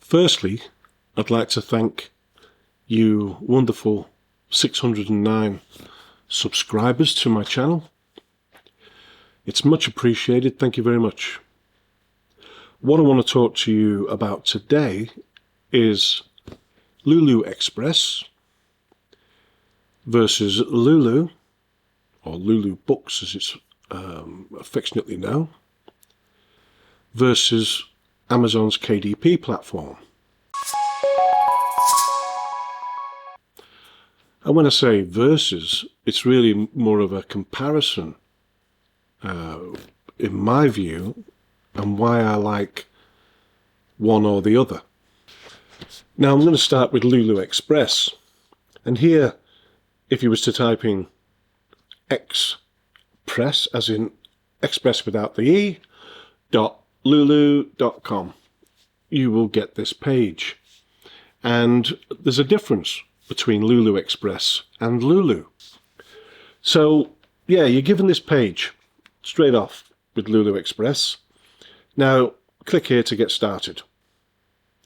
Firstly, I'd like to thank you wonderful 609 subscribers to my channel. It's much appreciated. Thank you very much. What I want to talk to you about today is Lulu Xpress versus Lulu, or Lulu Books as it's affectionately known, versus Amazon's KDP platform. And when I say versus, it's really more of a comparison, in my view, and why I like one or the other. Now I'm going to start with Lulu Xpress. And here, if you was to type in Xpress, as in Express without the E, .lulu.com, you will get this page. And there's a difference between Lulu Xpress and Lulu. So yeah, you're given this page straight off with Lulu Xpress. Now click here to get started.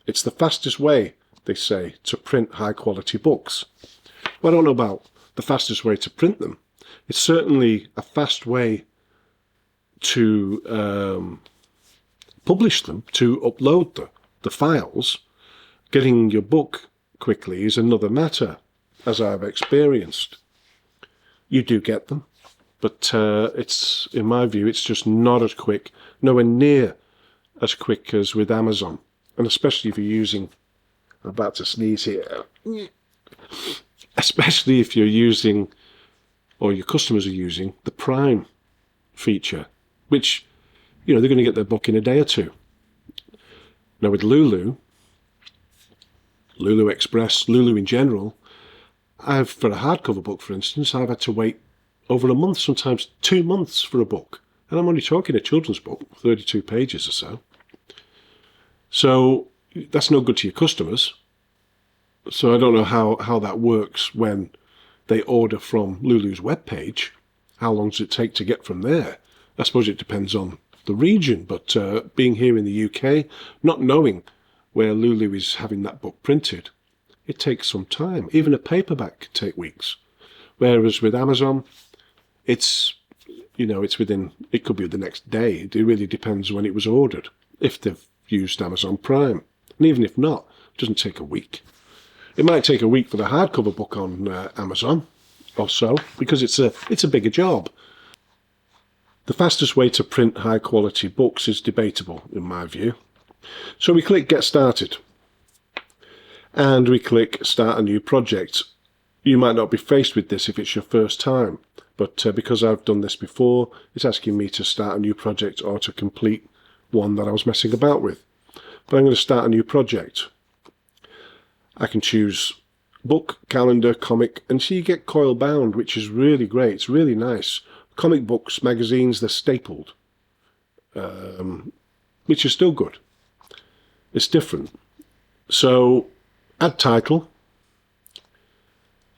It's the fastest way, they say, to print high quality books. Well, I don't know about the fastest way to print them. It's certainly a fast way to publish them, to upload the files. Getting your book quickly is another matter, as I've experienced. You do get them, but it's, in my view, it's just not as quick, nowhere near as quick as with Amazon. And especially if you're using, I'm about to sneeze here, especially if you're using, or your customers are using, the Prime feature, which, you know, they're going to get their book in a day or two. Now with Lulu Xpress, Lulu in general, for a hardcover book, for instance, I've had to wait over a month, sometimes 2 months for a book. And I'm only talking a children's book, 32 pages or so. So that's no good to your customers. So I don't know how that works when they order from Lulu's webpage. How long does it take to get from there? I suppose it depends on the region, but being here in the UK, not knowing where Lulu is having that book printed, it takes some time. Even a paperback could take weeks. Whereas with Amazon, it's, you know, it could be the next day. It really depends when it was ordered, if they've used Amazon Prime. And even if not, it doesn't take a week. It might take a week for the hardcover book on Amazon or so, because it's a bigger job. The fastest way to print high quality books is debatable, in my view. So we click Get Started. And we click Start a New Project. You might not be faced with this if it's your first time, but because I've done this before, it's asking me to start a new project or to complete one that I was messing about with. But I'm going to start a new project. I can choose book, calendar, comic, and so you get coil bound, which is really great. It's really nice. Comic books, magazines, they're stapled, which is still good. It's different. So add title,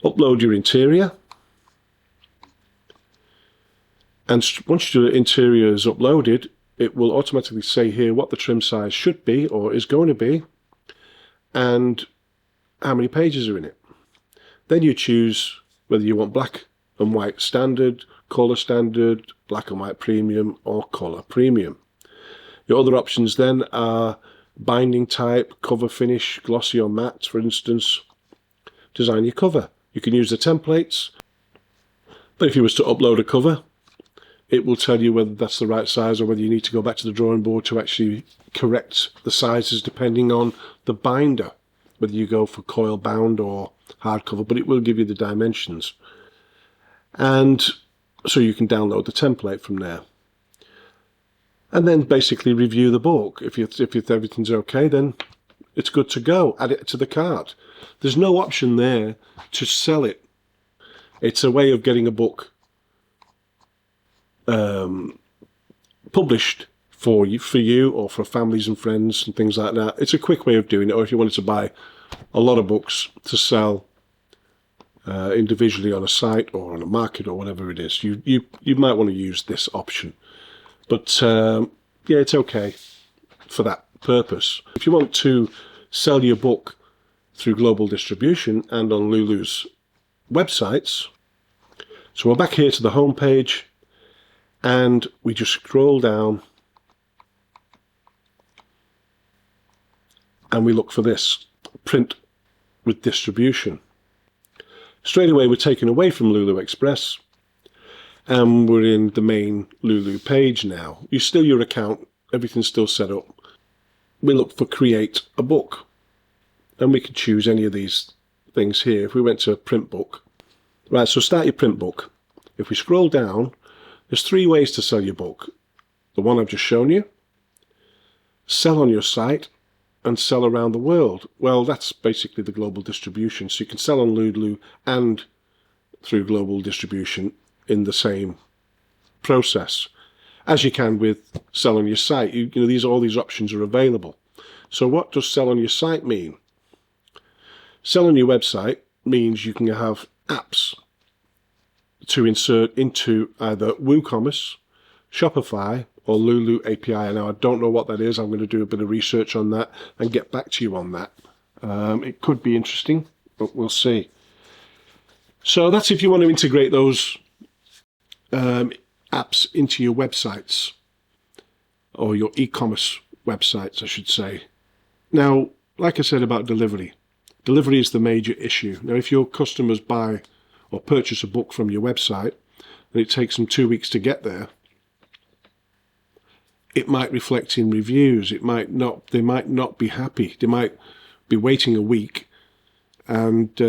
upload your interior, and once your interior is uploaded, it will automatically say here what the trim size should be or is going to be, and how many pages are in it. Then you choose whether you want black and white standard, colour standard, black and white premium, or colour premium. Your other options then are binding type, cover finish, glossy or matte, for instance. Design your cover. You can use the templates, but if you was to upload a cover, it will tell you whether that's the right size or whether you need to go back to the drawing board to actually correct the sizes depending on the binder, whether you go for coil bound or hardcover, but it will give you the dimensions. And so you can download the template from there. And then basically review the book. If everything's okay, then it's good to go. Add it to the cart. There's no option there to sell it. It's a way of getting a book published for you or for families and friends and things like that. It's a quick way of doing it. Or if you wanted to buy a lot of books to sell individually on a site or on a market or whatever it is, you might want to use this option. But yeah, it's okay for that purpose. If you want to sell your book through global distribution and on Lulu's websites. So we're back here to the home page, and we just scroll down and we look for this, print with distribution. Straight away we're taken away from Lulu Xpress, and we're in the main Lulu page now. You still your account, everything's still set up. We look for create a book, and we can choose any of these things here. If we went to print book, right, so start your print book. If we scroll down, there's 3 ways to sell your book. The one I've just shown you, sell on your site, and sell around the world. Well, that's basically the global distribution. So you can sell on Lulu and through global distribution in the same process, as you can with sell on your site. You know, all these options are available. So what does sell on your site mean? Sell on your website means you can have apps to insert into either WooCommerce, Shopify, or Lulu API. Now, I don't know what that is. I'm going to do a bit of research on that and get back to you on that. It could be interesting, but we'll see. So that's if you want to integrate those apps into your websites, or your e-commerce websites, I should say. Now, like I said about delivery is the major issue. Now, if your customers buy or purchase a book from your website and it takes them 2 weeks to get there, it might reflect in reviews. They might not be happy. They might be waiting a week and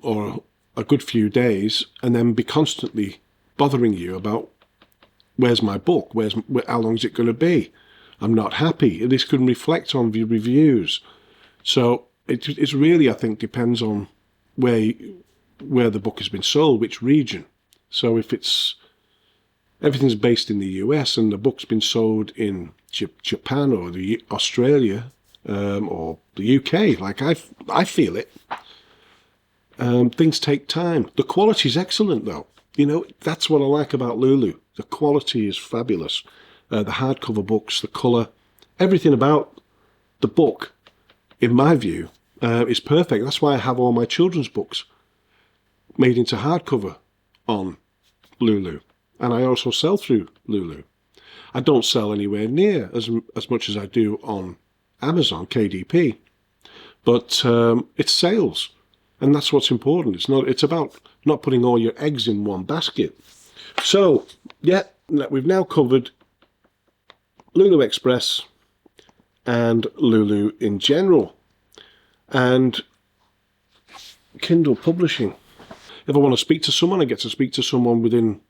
or a good few days, and then be constantly bothering you about, where's my book? How long is it going to be? I'm not happy. This can reflect on the reviews. So it's really, I think, depends on where the book has been sold, which region. So if everything's based in the US and the book's been sold in Japan or Australia or the UK, like I feel it, things take time. The quality's excellent, though. You know, that's what I like about Lulu. The quality is fabulous. The hardcover books, the colour, everything about the book, in my view, is perfect. That's why I have all my children's books made into hardcover on Lulu. And I also sell through Lulu. I don't sell anywhere near as much as I do on Amazon, KDP. But it's sales. And that's what's important. It's about not putting all your eggs in one basket. So, yeah, we've now covered Lulu Xpress and Lulu in general. And Kindle publishing. If I want to speak to someone, I get to speak to someone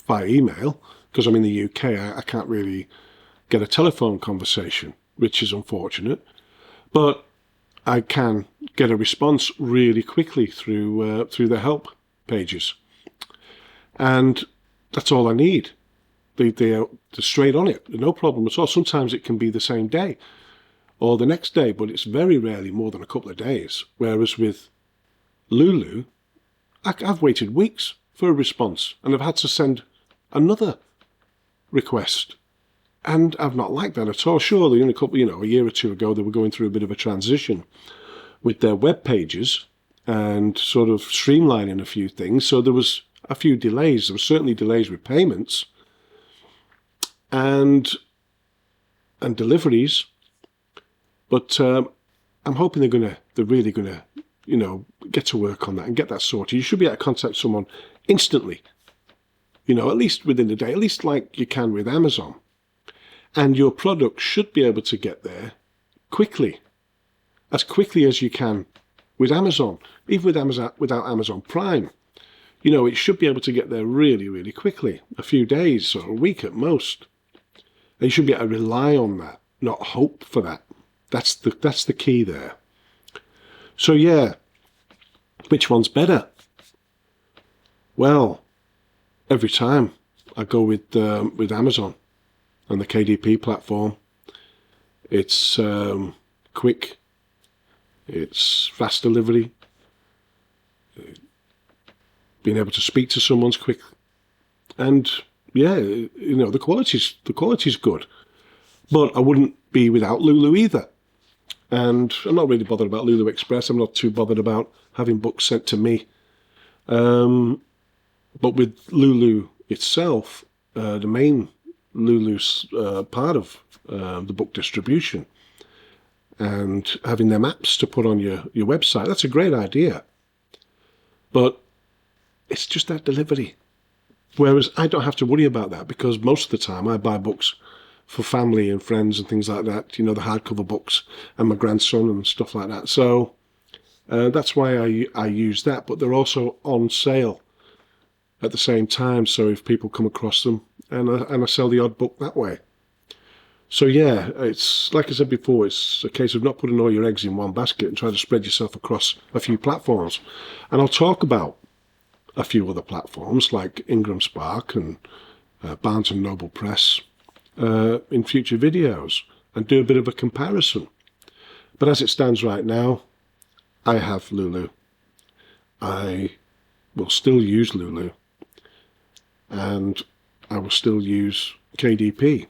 via email, because I'm in the UK. I can't really get a telephone conversation, which is unfortunate. But I can get a response really quickly through the help pages, and that's all I need. They're straight on it, no problem at all. Sometimes it can be the same day or the next day, but it's very rarely more than a couple of days. Whereas with Lulu, I've waited weeks for a response, and I've had to send another request. And I've not liked that at all. Surely, in a year or two ago, they were going through a bit of a transition with their web pages and sort of streamlining a few things. So there was a few delays. There were certainly delays with payments and deliveries. But I'm hoping they're really gonna, get to work on that and get that sorted. You should be able to contact someone instantly. At least within the day, at least like you can with Amazon. And your product should be able to get there quickly, as quickly as you can with Amazon. Even without Amazon Prime, it should be able to get there really, really quickly, a few days or a week at most. And you should be able to rely on that, not hope for that. That's the key there. So yeah, which one's better? Well, every time I go with Amazon and the KDP platform. It's quick, it's fast delivery, being able to speak to someone's quick, and yeah, the quality's good. But I wouldn't be without Lulu either. And I'm not really bothered about Lulu Xpress. I'm not too bothered about having books sent to me. But with Lulu itself, the main Lulu's part of the book distribution, and having them apps to put on your website, that's a great idea. But it's just that delivery. Whereas I don't have to worry about that, because most of the time I buy books for family and friends and things like that, you know, the hardcover books, and my grandson and stuff like that. So that's why I use that. But they're also on sale at the same time, so if people come across them, and I sell the odd book that way. So yeah, it's like I said before, it's a case of not putting all your eggs in one basket and trying to spread yourself across a few platforms. And I'll talk about a few other platforms like Ingram Spark and Barnes & Noble Press in future videos, and do a bit of a comparison. But as it stands right now, I have Lulu. I will still use Lulu, and I will still use KDP.